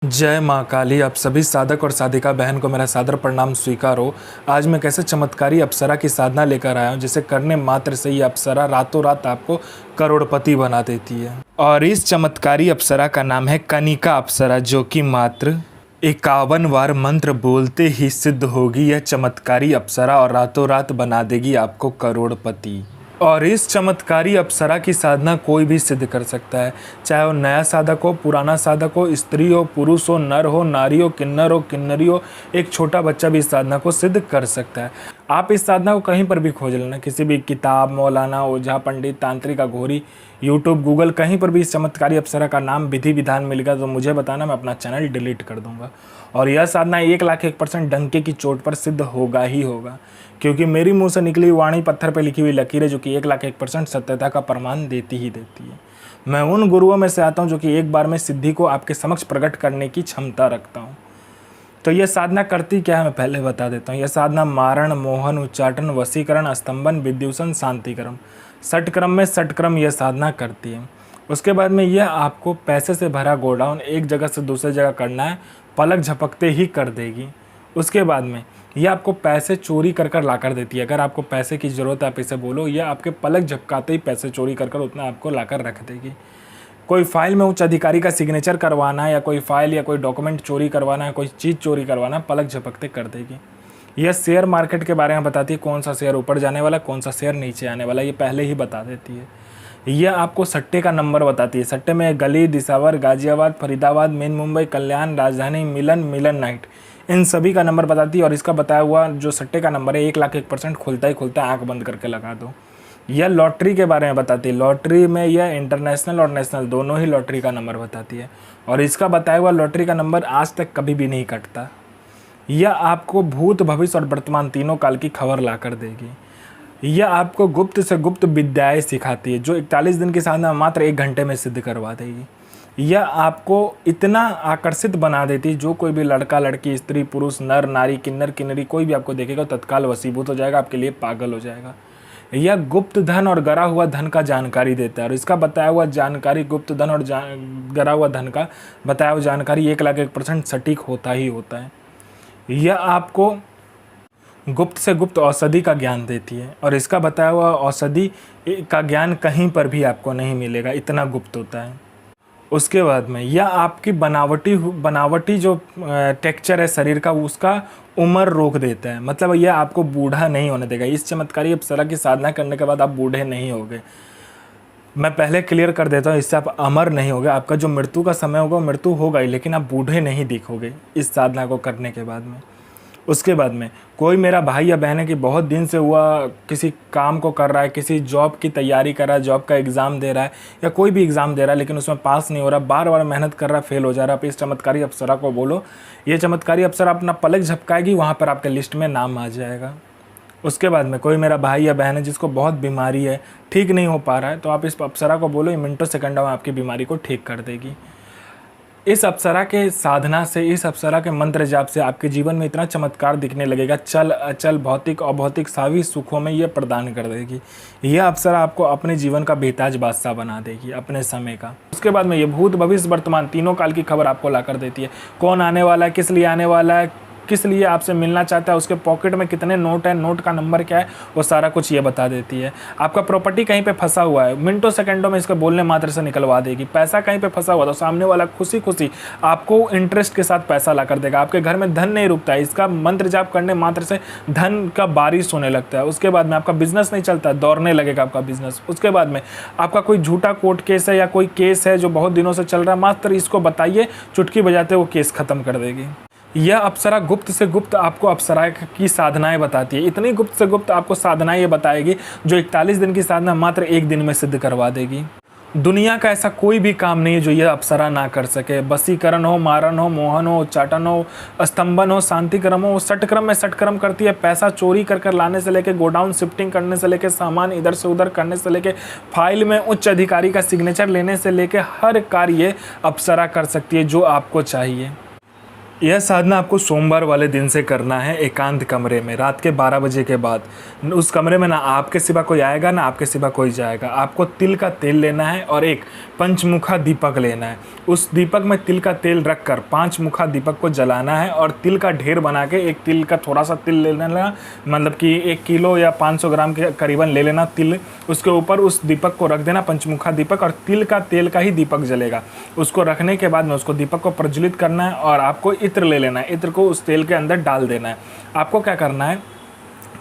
जय माँ काली। आप सभी साधक और साधिका बहन को मेरा सादर प्रणाम स्वीकार हो। आज मैं कैसे चमत्कारी अप्सरा की साधना लेकर आया हूँ जिसे करने मात्र से ही अप्सरा रातों रात आपको करोड़पति बना देती है। और इस चमत्कारी अप्सरा का नाम है कनिका अप्सरा, जो कि मात्र 51 बार मंत्र बोलते ही सिद्ध होगी यह चमत्कारी अप्सरा और रातों रात बना देगी आपको करोड़पति। और इस चमत्कारी अप्सरा की साधना कोई भी सिद्ध कर सकता है, चाहे वो नया साधक हो, पुराना साधक हो, स्त्री हो, पुरुष हो, नर हो, नारी हो, किन्नरी हो, एक छोटा बच्चा भी इस साधना को सिद्ध कर सकता है। आप इस साधना को कहीं पर भी खोज लेना, किसी भी किताब, मौलाना, ओझा, पंडित, तांत्रिक, अघोरी, यूट्यूब, गूगल, कहीं पर भी इस चमत्कारी अप्सरा का नाम विधि विधान मिलेगा तो मुझे बताना, मैं अपना चैनल डिलीट कर दूंगा। और यह साधना 1,01% डंके की चोट पर सिद्ध होगा ही होगा, क्योंकि मेरी मुंह से निकली वाणी पत्थर पर लिखी हुई लकीरें जो कि 1,01% सत्यता का प्रमाण देती ही देती है। मैं उन गुरुओं में से आता हूं जो कि एक बार में सिद्धि को आपके समक्ष प्रकट करने की क्षमता रखता हूं। तो यह साधना करती क्या है मैं पहले बता देता हूँ। यह साधना मारण, मोहन, उच्चाटन, वशीकरण, स्तंभन, विद्युषण, शांतिक्रम, षटक्रम में षटक्रम यह साधना करती है। उसके बाद में यह आपको पैसे से भरा गोडाउन एक जगह से दूसरी जगह करना है, पलक झपकते ही कर देगी। उसके बाद में यह आपको पैसे चोरी कर कर ला कर देती है। अगर आपको पैसे की ज़रूरत है आप इसे बोलो, यह आपके पलक झपकाते ही पैसे चोरी कर कर उतना आपको ला कर रख देगी। कोई फाइल में उच्च अधिकारी का सिग्नेचर करवाना है या कोई फाइल या कोई डॉक्यूमेंट चोरी करवाना है, कोई चीज़ चोरी करवाना है, पलक झपकते कर देगी। यह शेयर मार्केट के बारे में बताती है, कौन सा शेयर ऊपर जाने वाला, कौन सा शेयर नीचे आने वाला, ये पहले ही बता देती है। यह आपको सट्टे का नंबर बताती है। सट्टे में गली, दिसावर, गाजियाबाद, फरीदाबाद, मेन मुंबई, कल्याण, राजधानी, मिलन नाइट, इन सभी का नंबर बताती है। और इसका बताया हुआ जो सट्टे का नंबर है 1,01% खुलता ही खुलता है, आँख बंद करके लगा दो। यह लॉटरी के बारे में बताती है। लॉटरी में यह इंटरनेशनल और नेशनल दोनों ही लॉटरी का नंबर बताती है। और इसका बताया हुआ लॉटरी का नंबर आज तक कभी भी नहीं कटता। यह आपको भूत, भविष्य और वर्तमान तीनों काल की खबर ला कर देगी। यह आपको गुप्त से गुप्त विद्याएं सिखाती है, जो 41 दिन की साधना मात्र 1 घंटे में सिद्ध करवा देगी। यह आपको इतना आकर्षित बना देती है, जो कोई भी लड़का, लड़की, स्त्री, पुरुष, नर, नारी, किन्नरी कोई भी आपको देखेगा तत्काल वशीभूत हो जाएगा, आपके लिए पागल हो जाएगा। यह गुप्त धन और गरा हुआ धन का जानकारी देता है। और इसका बताया हुआ जानकारी, गुप्त धन और गरा हुआ धन का बताया हुआ जानकारी 1,01% सटीक होता ही होता है। यह आपको गुप्त से गुप्त औषधि का ज्ञान देती है। और इसका बताया हुआ औषधि का ज्ञान कहीं पर भी आपको नहीं मिलेगा, इतना गुप्त होता है। उसके बाद में यह आपकी बनावटी जो टेक्सचर है शरीर का, उसका उम्र रोक देता है। मतलब यह आपको बूढ़ा नहीं होने देगा। इस चमत्कारी अप्सरा की साधना करने के बाद आप बूढ़े नहीं होगे। मैं पहले क्लियर कर देता हूँ, इससे आप अमर नहीं होगे। आपका जो मृत्यु का समय होगा मृत्यु होगा ही, लेकिन आप बूढ़े नहीं दिखोगे इस साधना को करने के बाद में। उसके बाद में कोई मेरा भाई या बहन है कि बहुत दिन से हुआ किसी काम को कर रहा है, किसी जॉब की तैयारी कर रहा है, जॉब का एग्ज़ाम दे रहा है या कोई भी एग्ज़ाम दे रहा है, लेकिन उसमें पास नहीं हो रहा, बार बार मेहनत कर रहा है, फेल हो जा रहा है। आप इस चमत्कारी अप्सरा को बोलो, ये चमत्कारी अप्सरा अपना पलक झपकाएगी, वहाँ पर आपके लिस्ट में नाम आ जाएगा। उसके बाद में कोई मेरा भाई या बहन है जिसको बहुत बीमारी है, ठीक नहीं हो पा रहा है, तो आप इस अप्सरा को बोलो, मिनटों सेकंडों में आपकी बीमारी को ठीक कर देगी। इस अप्सरा के साधना से, इस अप्सरा के मंत्र जाप से आपके जीवन में इतना चमत्कार दिखने लगेगा, चल अचल, भौतिक अभौतिक सभी सुखों में ये प्रदान कर देगी। यह अप्सरा आपको अपने जीवन का बेताज बादशाह बना देगी, अपने समय का। उसके बाद में ये भूत, भविष्य, वर्तमान तीनों काल की खबर आपको ला कर देती है। कौन आने वाला है, किस लिए आने वाला है, किस लिए आपसे मिलना चाहता है, उसके पॉकेट में कितने नोट है, नोट का नंबर क्या है, वो सारा कुछ ये बता देती है। आपका प्रॉपर्टी कहीं पे फंसा हुआ है, मिनटों सेकंडों में इसको बोलने मात्र से निकलवा देगी। पैसा कहीं पे फंसा हुआ तो सामने वाला खुशी खुशी आपको इंटरेस्ट के साथ पैसा ला कर देगा। आपके घर में धन नहीं रुकता है, इसका मंत्र जाप करने मात्र से धन का बारिश होने लगता है। उसके बाद में आपका बिजनेस नहीं चलता, दौड़ने लगेगा आपका बिजनेस। उसके बाद में आपका कोई झूठा कोर्ट केस है या कोई केस है जो बहुत दिनों से चल रहा है, मात्र इसको बताइए, चुटकी बजाते वो केस खत्म कर देगी। यह अप्सरा गुप्त से गुप्त आपको अप्सरा की साधनाएं बताती है। इतनी गुप्त से गुप्त आपको साधनाएं ये बताएगी जो 41 दिन की साधना मात्र 1 दिन में सिद्ध करवा देगी। दुनिया का ऐसा कोई भी काम नहीं है जो यह अप्सरा ना कर सके। वशीकरण हो, मारण हो, मोहन हो, उच्चाटन हो, स्तंभन हो, शांतिक्रम हो, षटक्रम में षटक्रम करती है। पैसा चोरी कर कर लाने से लेके, गोडाउन शिफ्टिंग करने से लेके, सामान इधर से उधर करने से लेके, फाइल में उच्च अधिकारी का सिग्नेचर लेने से लेके हर कार्य अप्सरा कर सकती है जो आपको चाहिए। यह साधना आपको सोमवार वाले दिन से करना है, एकांत कमरे में, रात के 12 बजे के बाद। उस कमरे में ना आपके सिवा कोई आएगा ना आपके सिवा कोई जाएगा। आपको तिल का तेल लेना है और एक पंचमुखा दीपक लेना है। उस दीपक में तिल का तेल रखकर 5 मुखा दीपक को जलाना है और तिल का ढेर बना के, एक तिल का थोड़ा सा तिल ले लेना, मतलब कि 1 किलो या 500 ग्राम के करीबन ले लेना तिल। उसके ऊपर उस दीपक को रख देना, पंचमुखा दीपक, और तिल का तेल का ही दीपक जलेगा। उसको रखने के बाद में उसको दीपक को प्रज्वलित करना है और आपको इत्र ले लेना है। इत्र को उस तेल के अंदर डाल देना है। आपको क्या करना है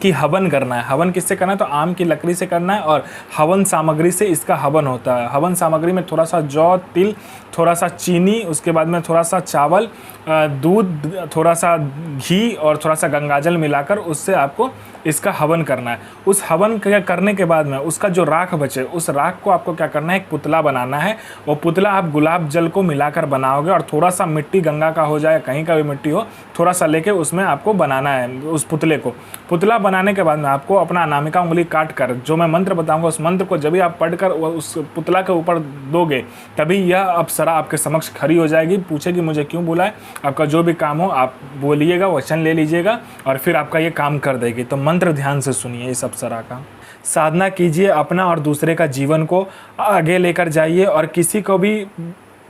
कि हवन करना है। हवन किससे करना है? तो आम की लकड़ी से करना है और हवन सामग्री से इसका हवन होता है। हवन सामग्री में थोड़ा सा जौ, तिल, थोड़ा सा चीनी, उसके बाद में थोड़ा सा चावल, दूध, थोड़ा सा घी और थोड़ा सा गंगाजल मिलाकर उससे आपको इसका हवन करना है। उस हवन करने के बाद में उसका जो राख बचे, उस राख को आपको क्या करना है, एक पुतला बनाना है। वो पुतला आप गुलाब जल को मिलाकर बनाओगे और थोड़ा सा मिट्टी, गंगा का हो जाए, कहीं का भी मिट्टी हो, थोड़ा सा लेके उसमें आपको बनाना है उस पुतले को। पुतला बनाने के बाद में आपको अपना अनामिका उंगली काट कर, जो मैं मंत्र बताऊंगा उस मंत्र को जब भी आप पढ़कर उस पुतला के ऊपर दोगे, तभी यह अप्सरा आपके समक्ष खड़ी हो जाएगी। पूछेगी मुझे क्यों बुलाए। आपका जो भी काम हो आप बोलिएगा, वचन ले लीजिएगा और फिर आपका ये काम कर देगी। तो मंत्र ध्यान से सुनिए इस अप्सरा का। साधना कीजिए, अपना और दूसरे का जीवन को आगे लेकर जाइए और किसी को भी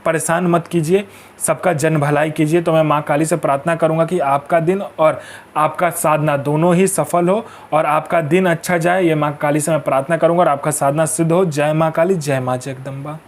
परेशान मत कीजिए, सबका जन भलाई कीजिए। तो मैं माँ काली से प्रार्थना करूँगा कि आपका दिन और आपका साधना दोनों ही सफल हो और आपका दिन अच्छा जाए। ये माँ काली से मैं प्रार्थना करूँगा और आपका साधना सिद्ध हो। जय माँ काली, जय माँ जगदम्बा।